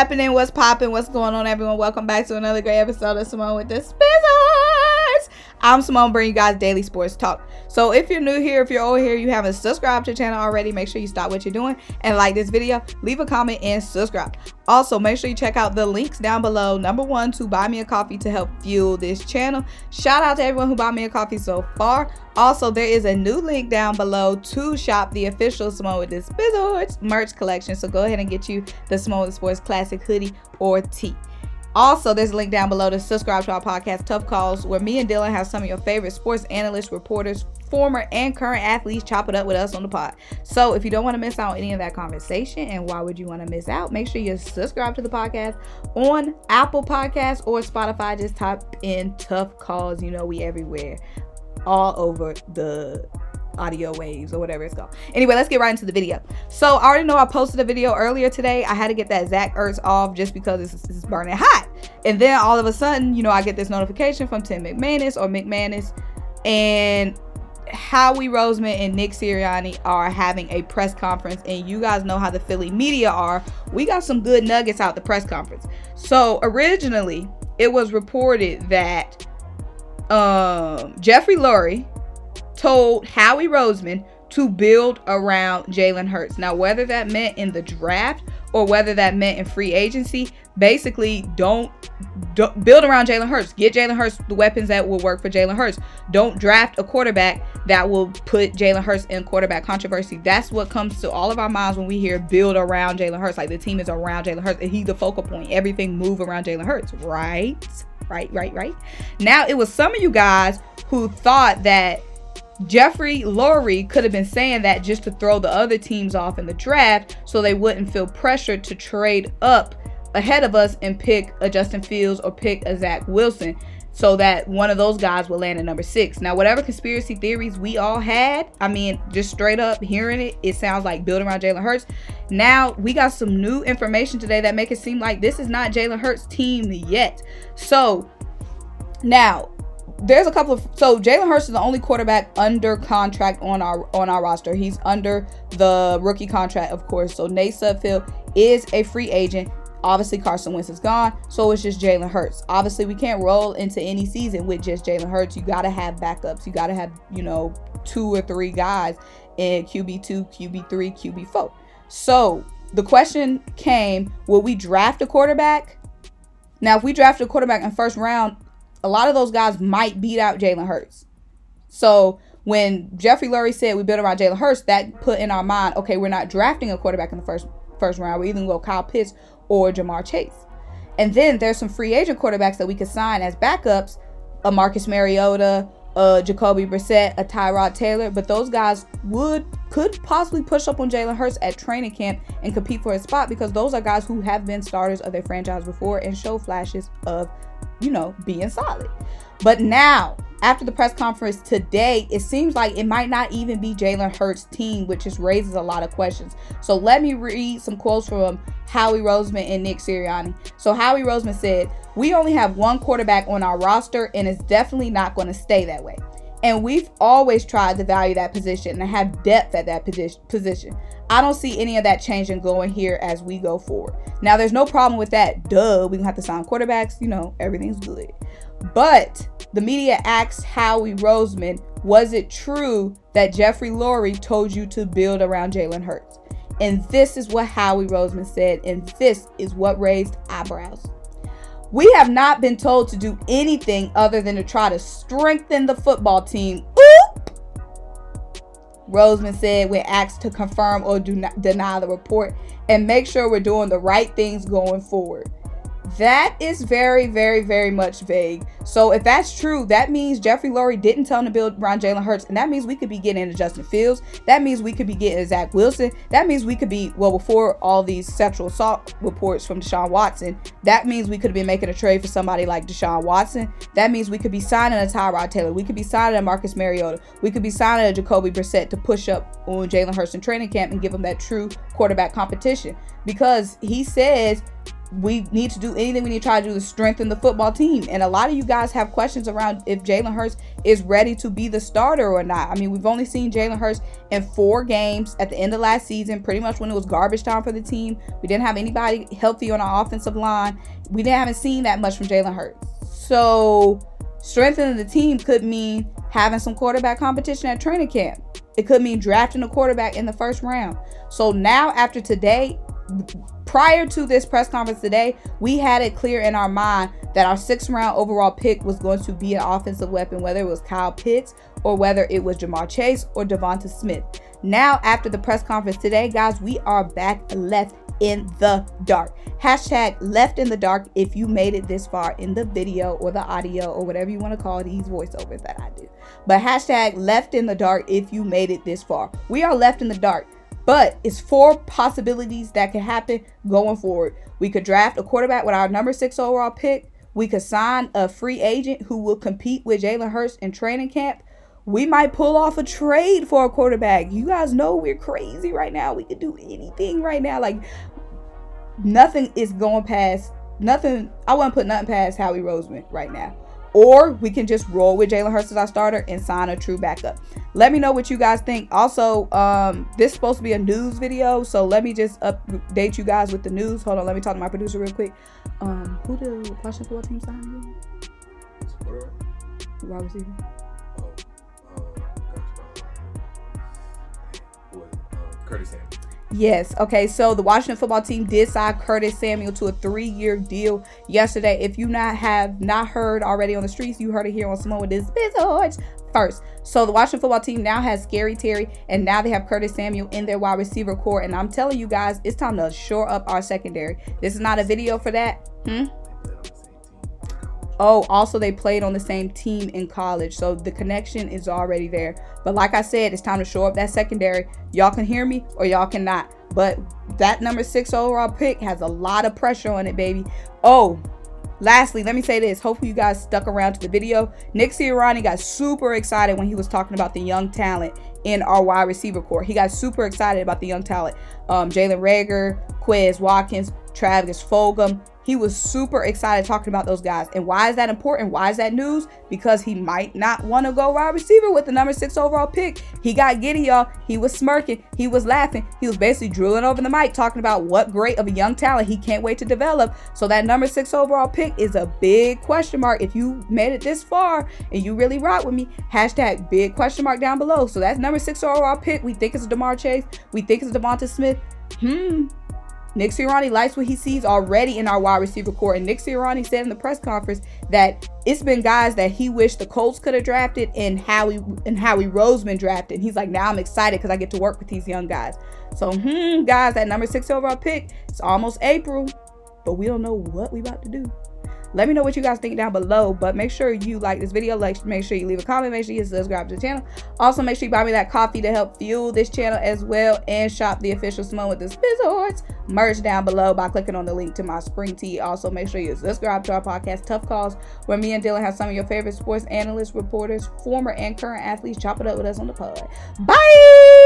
happening? What's popping? What's going on, everyone? Welcome back to another great episode of Symone with the Sports. I'm Symone, bringing you guys daily sports talk. So if you're new here, if you're old here, you haven't subscribed to the channel already, make sure you stop what you're doing and like this video, leave a comment, and subscribe. Also, make sure you check out the links down below. Number one, to buy me a coffee to help fuel this channel. Shout out to everyone who bought me a coffee so far. Also, there is a new link down below to shop the official Symone with the Sports merch collection. So go ahead and get you the Symone with the Sports classic hoodie or tee. Also, there's a link down below to subscribe to our podcast, Tough Calls, where me and Dylan have some of your favorite sports analysts, reporters, former and current athletes chop it up with us on the pod. So if you don't want to miss out on any of that conversation, and why would you want to miss out, make sure you subscribe to the podcast on Apple Podcasts or Spotify. Just type in Tough Calls. You know we everywhere, all over the audio waves or whatever it's called. Anyway, let's get right into the video. So I already know I posted a video earlier today. I had to get that Zach Ertz off just because it's burning hot. And then all of a sudden, you know, I get this notification from Tim McManus, and Howie Roseman and Nick Sirianni are having a press conference. And you guys know how the Philly media are. We got some good nuggets out the press conference. So originally, it was reported that Jeffrey Lurie told Howie Roseman to build around Jalen Hurts. Now, whether that meant in the draft or whether that meant in free agency, basically don't build around Jalen Hurts. Get Jalen Hurts the weapons that will work for Jalen Hurts. Don't draft a quarterback that will put Jalen Hurts in quarterback controversy. That's what comes to all of our minds when we hear build around Jalen Hurts. Like the team is around Jalen Hurts and he's the focal point. Everything move around Jalen Hurts, right? Right. Now, it was some of you guys who thought that Jeffrey Lurie could have been saying that just to throw the other teams off in the draft so they wouldn't feel pressured to trade up ahead of us and pick a Justin Fields or pick a Zach Wilson so that one of those guys will land at number 6. Now, whatever conspiracy theories we all had, I mean, just straight up hearing it sounds like building around Jalen Hurts. Now, we got some new information today that make it seem like this is not Jalen Hurts' team yet. So, now, there's a couple of, so Jalen Hurts is the only quarterback under contract on our roster. He's under the rookie contract, of course. So Nate Sudfeld is a free agent. Obviously, Carson Wentz is gone, so it's just Jalen Hurts. Obviously, we can't roll into any season with just Jalen Hurts. You got to have backups. You got to have, 2 or 3 guys in QB2, QB3, QB4. So the question came, will we draft a quarterback? Now, if we draft a quarterback in first round, a lot of those guys might beat out Jalen Hurts. So when Jeffrey Lurie said we build around Jalen Hurts, that put in our mind, okay, we're not drafting a quarterback in the first round. We're either going to go Kyle Pitts or Jamar Chase. And then there's some free agent quarterbacks that we could sign as backups, a Marcus Mariota, a JACOBY Brissett, a Tyrod Taylor. But those guys could possibly push up on Jalen Hurts at training camp and compete for a spot because those are guys who have been starters of their franchise before and show flashes of being solid. But now, after the press conference today, it seems like it might not even be Jalen Hurts' team, which just raises a lot of questions. So let me read some quotes from Howie Roseman and Nick Sirianni. So Howie Roseman said, "We only have one quarterback on our roster, and it's definitely not going to stay that way. And we've always tried to value that position and have depth at that position. I don't see any of that changing going here as we go forward." Now, there's no problem with that. Duh, we don't have to sign quarterbacks. Everything's good. But the media asked Howie Roseman, was it true that Jeffrey Lurie told you to build around Jalen Hurts? And this is what Howie Roseman said, and this is what raised eyebrows. "We have not been told to do anything other than to try to strengthen the football team." Oop! Roseman said when asked to confirm or deny the report and make sure we're doing the right things going forward. That is very, very, very much vague. So if that's true, that means Jeffrey Lurie didn't tell him to build around Jalen Hurts. And that means we could be getting into Justin Fields. That means we could be getting Zach Wilson. That means we could be, before all these sexual assault reports from Deshaun Watson, that means we could have been making a trade for somebody like Deshaun Watson. That means we could be signing a Tyrod Taylor. We could be signing a Marcus Mariota. We could be signing a JACOBY Brissett to push up on Jalen Hurts in training camp and give him that true quarterback competition. Because he says we need to do anything we need to try to do to strengthen the football team. And a lot of you guys have questions around if Jalen Hurts is ready to be the starter or not. I mean, we've only seen Jalen Hurts in 4 games at the end of last season, pretty much when it was garbage time for the team. We didn't have anybody healthy on our offensive line. We haven't seen that much from Jalen Hurts. So strengthening the team could mean having some quarterback competition at training camp. It could mean drafting a quarterback in the first round. So now after today, prior to this press conference today, we had it clear in our mind that our 6th round overall pick was going to be an offensive weapon, whether it was Kyle Pitts or whether it was Jamar Chase or Devonta Smith. Now, after the press conference today, guys, we are back left in the dark. Hashtag left in the dark if you made it this far in the video or the audio or whatever you want to call these voiceovers that I do. But hashtag left in the dark if you made it this far. We are left in the dark. But it's 4 possibilities that could happen going forward. We could draft a quarterback with our number 6 overall pick. We could sign a free agent who will compete with Jalen Hurts in training camp. We might pull off a trade for a quarterback. You guys know we're crazy right now. We could do anything right now. Like, nothing is going past, nothing. I wouldn't put nothing past Howie Roseman right now. Or we can just roll with Jalen Hurts as our starter and sign a true backup. Let me know what you guys think. Also, this is supposed to be a news video, so let me just update you guys with the news. Hold on, let me talk to my producer real quick. Who the Washington football team signed again? Wide receiver. Curtis Samuel. Yes. Okay. So the Washington football team did sign Curtis Samuel to a 3-year deal yesterday. If you have not heard already on the streets, you heard it here on SymoneWithTheSports first. So the Washington football team now has Scary Terry, and now they have Curtis Samuel in their wide receiver core. And I'm telling you guys, it's time to shore up our secondary. This is not a video for that. Oh, also they played on the same team in college, so the connection is already there. But like I said, it's time to shore up that secondary. Y'all can hear me or y'all cannot. But that number 6 overall pick has a lot of pressure on it, baby. Oh, lastly, let me say this. Hopefully you guys stuck around to the video. Nick Sirianni got super excited when he was talking about the young talent in our wide receiver core. He got super excited about the young talent. Jalen Reagor, Quez Watkins, Travis Fulgham. He was super excited talking about those guys. And why is that important? Why is that news? Because he might not want to go wide receiver with the number 6 overall pick. He got giddy, y'all. He was smirking. He was laughing. He was basically drooling over the mic talking about what great of a young talent he can't wait to develop. So that number 6 overall pick is a big question mark. If you made it this far and you really rock with me, hashtag big question mark down below. So that's number 6 overall pick. We think it's Jamar Chase. We think it's Devonta Smith. Nick Sirianni likes what he sees already in our wide receiver core. And Nick Sirianni said in the press conference that it's been guys that he wished the Colts could have drafted and Howie Roseman drafted. And he's like, now I'm excited because I get to work with these young guys. So, guys, that number 6 overall pick, it's almost April, but we don't know what we about to do. Let me know what you guys think down below, but make sure you like this video, make sure you leave a comment, make sure you subscribe to the channel. Also, make sure you buy me that coffee to help fuel this channel as well, and shop the official SymoneWithTheSports merch down below by clicking on the link to my spring tee. Also, make sure you subscribe to our podcast, Tough Calls, where me and Dylan have some of your favorite sports analysts, reporters, former and current athletes chop it up with us on the pod. Bye!